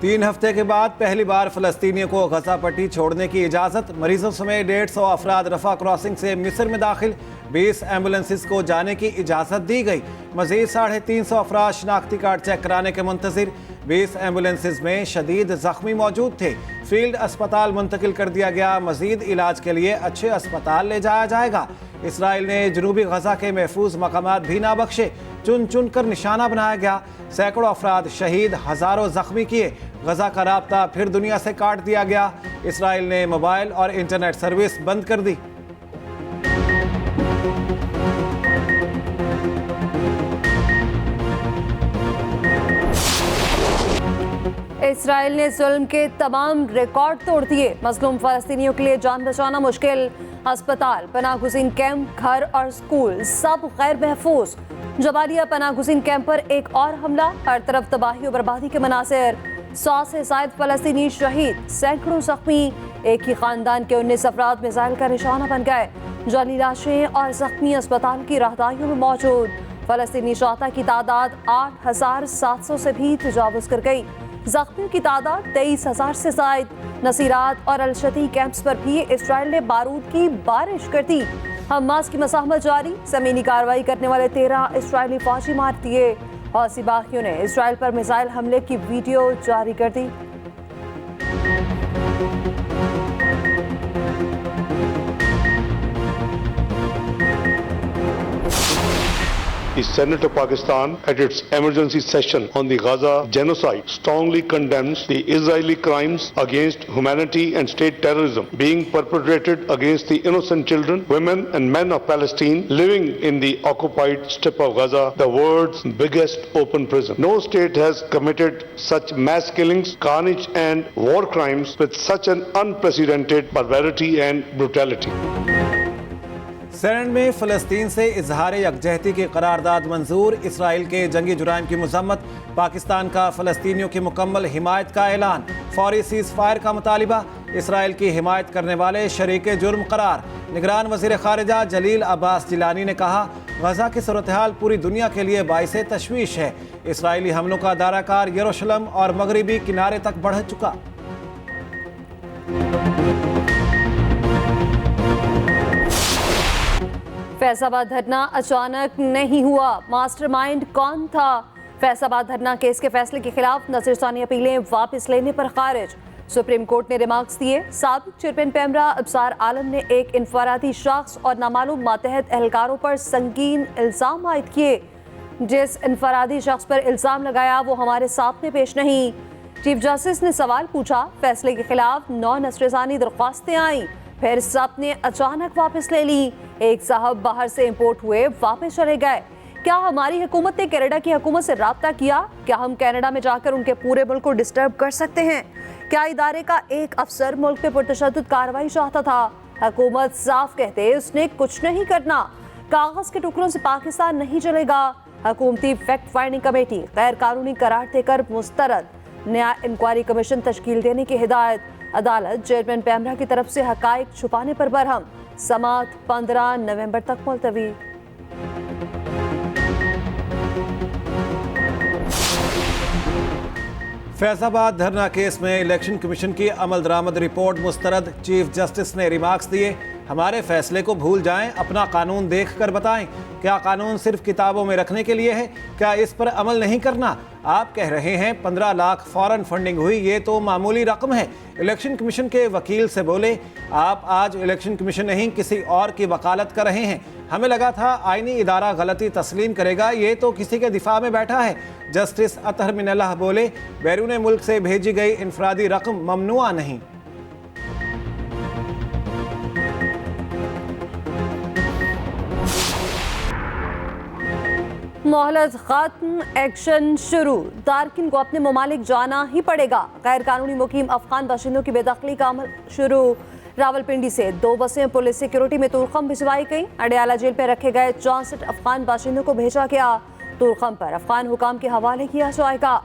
3 हफ्ते के बाद पहली बार फलस्तीनियों को गजा पट्टी छोड़ने की इजाज़त। मरीजों समेत 150 अफराद रफा क्रॉसिंग से मिस्र में दाखिल। 20 एम्बुलेंसेस को जाने की इजाज़त दी गई। मजीद 350 अफराद शनाख्ती कार्ड चेक कराने के मुंतज़िर। 20 एम्बुलेंसेस में शदीद जख्मी मौजूद थे। फील्ड अस्पताल मुंतकिल कर दिया गया। मजीद इलाज के लिए अच्छे अस्पताल ले जाया जाएगा। इसराइल ने जनूबी गजा के महफूज मकामात भी ना बख्शे। चुन चुन कर निशाना बनाया गया। सैकड़ों अफराद शहीद, हजारों जख्मी किए। गजा का राब्ता फिर दुनिया से काट दिया गया। इसराइल ने मोबाइल और इंटरनेट सर्विस बंद कर दी। इसराइल ने जुल्म के तमाम रिकॉर्ड तोड़ दिए। मजलूम फलस्तीनियों के लिए जान बचाना मुश्किल। अस्पताल, पनाहगुज़ीन कैंप, घर और स्कूल सब गैर महफूज। जबालिया पनाहगुज़ीन कैंप पर एक और हमला। हर तरफ तबाही और बर्बादी के मनासिर। 100 से ज़ायद फलस्तीनी शहीद, सैकड़ों जख्मी। एक ही खानदान के 19 अफराद मिसाइल का निशाना बन गए। जाली लाशें और जख्मी अस्पताल की राहदारियों में मौजूद। फलस्तीनी शहादा की तादाद 8700 से भी तजावुज़ कर गई। जख्मियों की तादाद 23,000 से ज़ायद। नसीरात और अलशती कैंप्स पर भी इसराइल ने बारूद की बारिश कर दी। हमास की मज़ाहमत जारी। ज़मीनी कार्रवाई करने वाले 13 इसराइली फौजी मार दिए। हौसी बागियों ने इसराइल पर मिसाइल हमले की वीडियो जारी कर दी। The Senate of Pakistan, at its emergency session on the Gaza genocide, strongly condemns the Israeli crimes against humanity and state terrorism being perpetrated against the innocent children, women and men of Palestine living in the occupied strip of Gaza, the world's biggest open prison. No state has committed such mass killings, carnage and war crimes with such an unprecedented barbarity and brutality. Senate में फ़लस्तीन से इजहार यकजहती की करारदाद मंजूर। Israel के जंगी जुराइम की मजम्मत। पाकिस्तान का फ़लस्तीनियों की मुकम्मल हिमायत का ऐलान। फौरी सीज़ फायर का मुतालिबा। इसराइल की हिमायत करने वाले शरीक जुर्म करार। निगरान वज़ीर ख़ारिजा जलील अब्बास जिलानी ने कहा, गजा की सूरत हाल पूरी दुनिया के लिए बाइसे तशवीश है। इसराइली हमलों का दायराकार यरूशलेम और मगरबी किनारे तक बढ़ चुका। फैसलाबाद धरना अचानक नहीं हुआ। मास्टरमाइंड कौन था? फैसलाबाद धरना केस के फैसले के खिलाफ नज़रसानी अपीलें वापस लेने पर खारिज। सुप्रीम कोर्ट ने रिमार्क्स दिए। साबिक चेयरमैन पैमरा अब्सार आलम ने एक इनफरादी शख्स और नामालूम मातहत एहलकारों पर संगीन इल्ज़ाम आयद किए। जिस इनफरादी शख्स पर इल्ज़ाम लगाया वो हमारे सामने पेश नहीं। चीफ जस्टिस ने सवाल पूछा। फैसले के खिलाफ 9 नज़रसानी दरख्वास्तें आईं, फिर सब ने अचानक वापस ले ली। एक साहब बाहर से इंपोर्ट हुए, वापस चले गए। क्या हमारी हुकूमत ने कनाडा की हुकूमत से राब्ता किया? क्या हम कनाडा में जाकर उनके पूरे मुल्क को डिस्टर्ब कर सकते हैं? क्या इदारे का एक अफसर मुल्क पे पुरतशद्दुद कार्रवाई चाहता था? हुकूमत साफ कहते उसने कुछ नहीं करना। कागज के टुकड़ों से पाकिस्तान नहीं चलेगा। हुकूमती फैक्ट फाइंडिंग कमेटी गैर कानूनी करार देकर मुस्तरद। नया इंक्वायरी कमीशन तश्कील देने की हिदायत। अदालत चेयरमैन पैमरा की तरफ से हकायक छुपाने पर बरहम। समात 15 नवंबर तक मुलतवी। फैसलाबाद धरना केस में इलेक्शन कमीशन की अमल दरामद रिपोर्ट मुस्तरद। चीफ जस्टिस ने रिमार्क्स दिए। हमारे फैसले को भूल जाएं, अपना कानून देख कर बताएं। क्या कानून सिर्फ किताबों में रखने के लिए है? क्या इस पर अमल नहीं करना? आप कह रहे हैं 15 लाख फॉरेन फंडिंग हुई, ये तो मामूली रकम है। इलेक्शन कमीशन के वकील से बोले, आप आज इलेक्शन कमीशन नहीं किसी और की वकालत कर रहे हैं। हमें लगा था आईनी इदारा गलती तस्लीम करेगा, ये तो किसी के दिफा में बैठा है। जस्टिस अतहर मिनल्लाह बोले, बैरून मुल्क से भेजी गई इनफरादी रकम ममनुआ नहीं। मोहलत खत्म, एक्शन शुरू। तारकिन को अपने ममालिक जाना ही पड़ेगा। गैर कानूनी मुकीम अफगान बाशिंदों की बेदखली का अमल शुरू। रावलपिंडी से 2 बसें पुलिस सिक्योरिटी में तुरखम भिजवाई गई। अडियाला जेल पर रखे गए 64 अफगान बाशिंदों को भेजा गया। तुरखम पर अफगान हुकाम के हवाले किया जाएगा।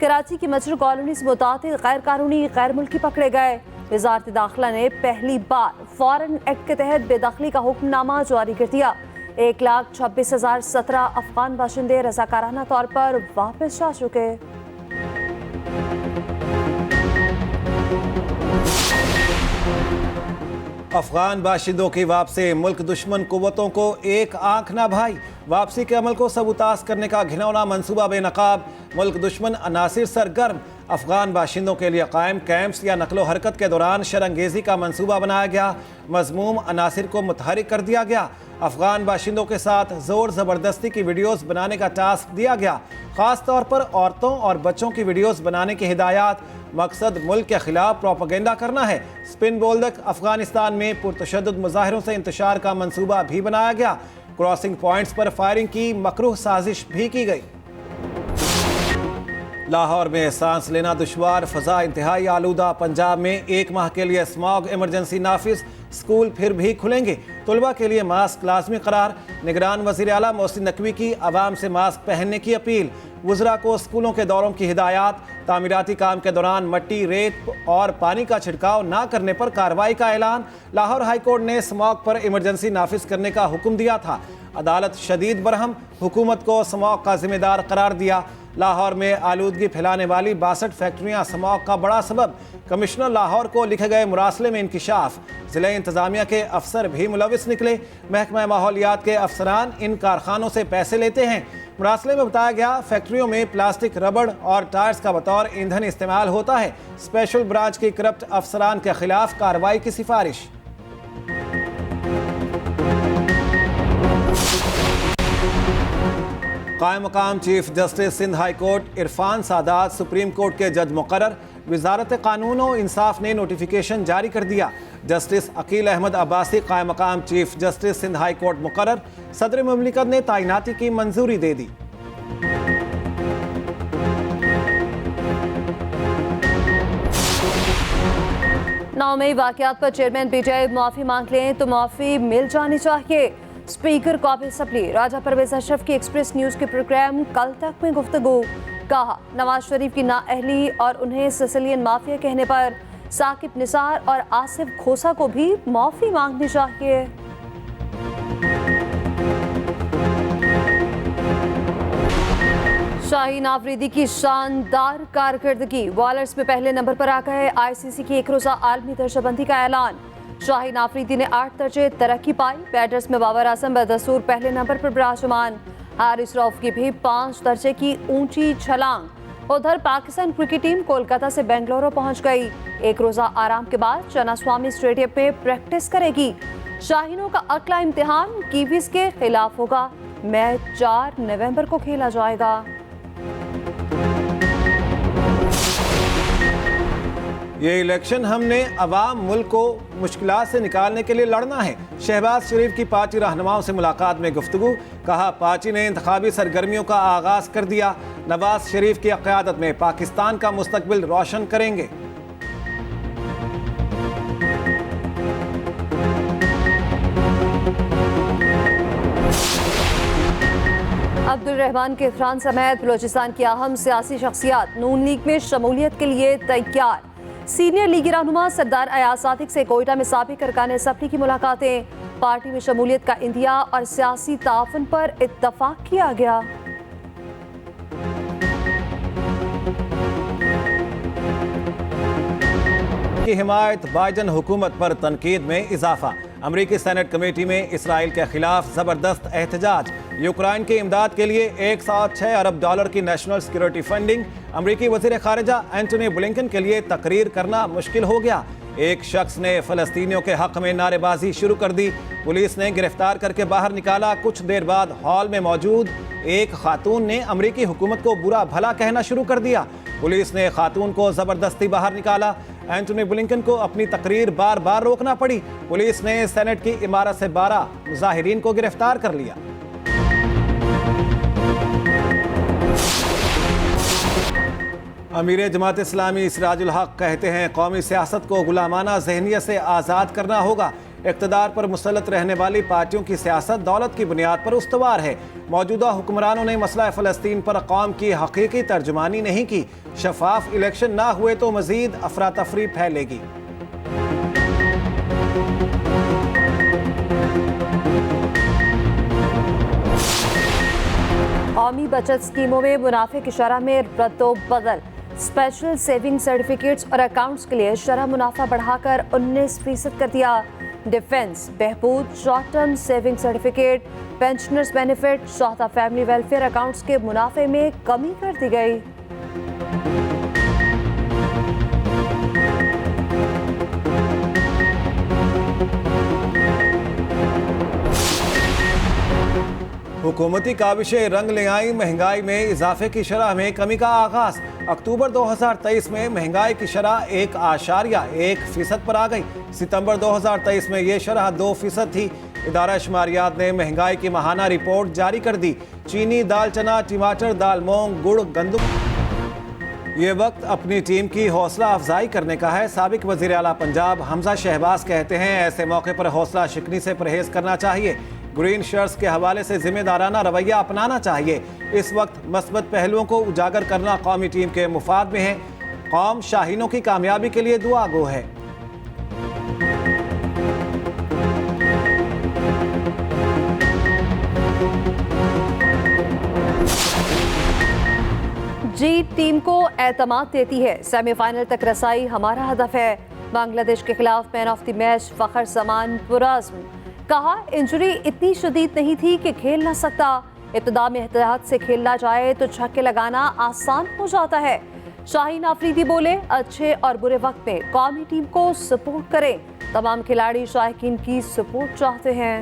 कराची की मजर कॉलोनी से मुतातिल गैर कानूनी गैर मुल्की पकड़े गए। वजारत दाखिला ने पहली बार फॉरेन एक्ट के तहत बेदखली का हुक्मनामा जारी कर दिया। 1,26,017 अफगान बाशिंदे रजाकाराना तौर पर वापस जा चुके। अफगान बाशिंदों की वापसी, मुल्क दुश्मन कुव्वतों को एक आंख ना भाई। वापसी के अमल को सबूताज करने का घिनौना मंसूबा बेनकाब, मुल्क दुश्मन अनासिर सरगर्म। अफगान बाशिंदों के लिए कायम कैंप्स या नकलो हरकत के दौरान शरंगेजी का मंसूबा बनाया गया, मजमूम अनासिर को मुतहरिक कर दिया गया। अफगान बाशिंदों के साथ जोर ज़बरदस्ती की वीडियोस बनाने का टास्क दिया गया, ख़ास तौर पर औरतों और बच्चों की वीडियोस बनाने की हिदायत। मकसद मुल्क के खिलाफ प्रोपेगेंडा करना है। स्पिन बोल्डक अफगानिस्तान में पुरतशद्दुद मुजाहिरों से इंतशार का मंसूबा भी बनाया गया। क्रॉसिंग पॉइंट्स पर फायरिंग की मकरूह साजिश भी की गई। लाहौर में सांस लेना दुश्वार, फ़ज़ा इंतहाई आलूदा। पंजाब में 1 माह के लिए स्मॉग इमरजेंसी नाफिज, स्कूल फिर भी खुलेंगे। तलबा के लिए मास्क लाजमी करार। निगरान वज़ीर आला मोहसिन नकवी की आवाम से मास्क पहनने की अपील। वज़रा को स्कूलों के दौरों की हिदायत। तामीराती काम के दौरान मट्टी, रेत और पानी का छिड़काव ना करने पर कार्रवाई का ऐलान। लाहौर हाई कोर्ट ने स्मॉग पर इमरजेंसी नाफिज करने का हुक्म दिया था। अदालत शदीद बरहम, हुकूमत को स्मॉग का जिम्मेदार करार दिया। लाहौर में आलूदगी फैलाने वाली 62 फैक्ट्रियां स्मॉग का बड़ा सबब। कमिश्नर लाहौर को लिखे गए मुरासले में इंकिशाफ। ज़िला इंतज़ामिया के अफसर भी मुलविस निकले। महकमा माहौलियात के अफसरान इन कारखानों से पैसे लेते हैं। मुरासले में बताया गया, फैक्ट्रियों में प्लास्टिक, रबड़ और टायर्स का बतौर ईंधन इस्तेमाल होता है। स्पेशल ब्रांच की करप्ट अफसरान के खिलाफ कार्रवाई की सिफारिश। कायम मकाम chief justice Sindh high court Irfan Saadat supreme court के जज मुकर्रर। वजारत कानून और इंसाफ ने नोटिफिकेशन जारी कर दिया। जस्टिस अकील अहमद अब्बासी कायम मकाम chief justice Sindh high court मुकर्रर। सदर मुमलिकत ने तैनाती की मंजूरी दे दी। नाउमई वाकयात पर चेयरमैन पीटीआई माफी मांग लें तो माफी मिल जानी चाहिए। स्पीकर काबिल असम्बली राजा परवेज अशरफ की एक्सप्रेस न्यूज़ के प्रोग्राम कल तक में गुफ्तगू। कहा, नवाज शरीफ की नाअहली और उन्हें सिसिलियन माफिया कहने पर साकिब निसार और आसिफ खोसा को भी माफी मांगनी चाहिए। शाहीन आफरीदी की शानदार कारकर्दगी, बॉलर्स में पहले नंबर पर आ गए। आईसीसी की एक रोजा आलमी दर्जाबंदी का ऐलान। शाहीन आफरीदी ने 8 दर्जे तरक्की पाई। बैटर्स में बाबर आजम बदसूर पहले नंबर पर विराजमान। हारिस रऊफ की भी 5 दर्जे की ऊंची छलांग। उधर पाकिस्तान क्रिकेट टीम कोलकाता से बेंगलुरु पहुंच गई। एक रोजा आराम के बाद चन्नास्वामी स्टेडियम में प्रैक्टिस करेगी। शाहीनों का अगला इम्तिहान कीवीज के खिलाफ होगा। मैच 4 नवंबर को खेला जाएगा। ये इलेक्शन हमने अवाम मुल्क को मुश्किलात से निकालने के लिए लड़ना है। शहबाज शरीफ की पार्टी रहनुमाओं से मुलाकात में गुफ्तगू। कहा, पार्टी ने इंतखाबी सरगर्मियों का आगाज कर दिया। नवाज शरीफ की क़यादत में पाकिस्तान का मुस्तकबिल रोशन करेंगे। अब्दुल रहमान के इरफान समेत बलोचिस्तान की अहम सियासी शख्सियत नून लीग में शमूलियत के लिए तैयार। सीनियर लीगी रहनुमा सरदार अयाज सादिक से कोयटा में साबिक अरकान असम्बली की मुलाकातें। पार्टी में शमूलियत का इंदिया और सियासी ताउन पर इत्तफाक किया गया। की हिमायत, बाइडन हुकूमत पर तनकीद में इजाफा। अमरीकी सेनेट कमेटी में इसराइल के खिलाफ जबरदस्त एहतजाज। यूक्रेन की इमदाद के लिए $106 अरब की नेशनल सिक्योरिटी फंडिंग। अमरीकी वज़ीर ख़ारिजा एंटनी ब्लिंकन के लिए तकरीर करना मुश्किल हो गया। एक शख्स ने फ़लस्तीनियों के हक़ में नारेबाजी शुरू कर दी। पुलिस ने गिरफ्तार करके बाहर निकाला। कुछ देर बाद हॉल में मौजूद एक खातून ने अमरीकी हुकूमत को बुरा भला कहना शुरू कर दिया। पुलिस ने खातून को ज़बरदस्ती बाहर निकाला। एंटनी ब्लिंकन को अपनी तकरीर बार बार रोकना पड़ी। पुलिस ने सेनेट की इमारत से 12 मुजाहिरीन को गिरफ्तार कर लिया। अमीर जमात इस्लामी सिराजुल हक कहते हैं, कौमी सियासत को गुलामाना जहनियत से आज़ाद करना होगा। इक़्तिदार पर मुसल्लत रहने वाली पार्टियों की सियासत दौलत की बुनियाद पर उस्तवार है। मौजूदा हुक्मरानों ने मसला फ़लस्तीन पर कौम की हकीकी तर्जुमानी नहीं की। शफाफ इलेक्शन ना हुए तो मज़ीद अफरा तफरी फैलेगी। कौमी बचत स्कीमों में मुनाफे की शरह में रद्दोबदल। स्पेशल सेविंग सर्टिफिकेट्स और अकाउंट्स के लिए शरह मुनाफा बढ़ाकर 19% कर दिया। डिफेंस, बहबूद, short term saving certificate, pensioners benefit, चौथा फैमिली वेलफेयर अकाउंट्स के मुनाफे में कमी कर दी गई। हुकूमती काविशें रंग ले आई, महंगाई में इजाफे की शरह में कमी का आगाज। अक्टूबर 2023 में महंगाई की शरह 1.1% पर आ गई। सितंबर 2023 में ये शरह 2% थी। इदारा शुमारियात ने महंगाई की माहाना रिपोर्ट जारी कर दी। चीनी, दाल चना, टमाटर, दाल मूंग, गुड़, गंदम। ये वक्त अपनी टीम की हौसला अफजाई करने का है। साबिक वजीर आला पंजाब हमजा शहबाज कहते हैं, ऐसे मौके पर हौसला शिकनी से परहेज करना चाहिए। ग्रीन शर्ट्स के हवाले से जिम्मेदाराना रवैया अपनाना चाहिए। इस वक्त मस्बत पहलुओं को उजागर करना कौमी टीम के मुफाद में है। कौम शाहीनों की कामयाबी के लिए दुआ गो है। जीत टीम को एतमाद देती है। सेमीफाइनल तक रसाई हमारा हदफ है। बांग्लादेश के खिलाफ मैन ऑफ द मैच फखर जमान पुरज़्म। कहा, इंजरी इतनी शदीद नहीं थी कि खेल ना सकता। इब्तिदा में एहतियात से खेलना जाए तो छक्के लगाना आसान हो जाता है। शाहीन आफरीदी बोले, अच्छे और बुरे वक्त में कौमी टीम को सपोर्ट करें। तमाम खिलाड़ी शायकीन की सपोर्ट चाहते हैं।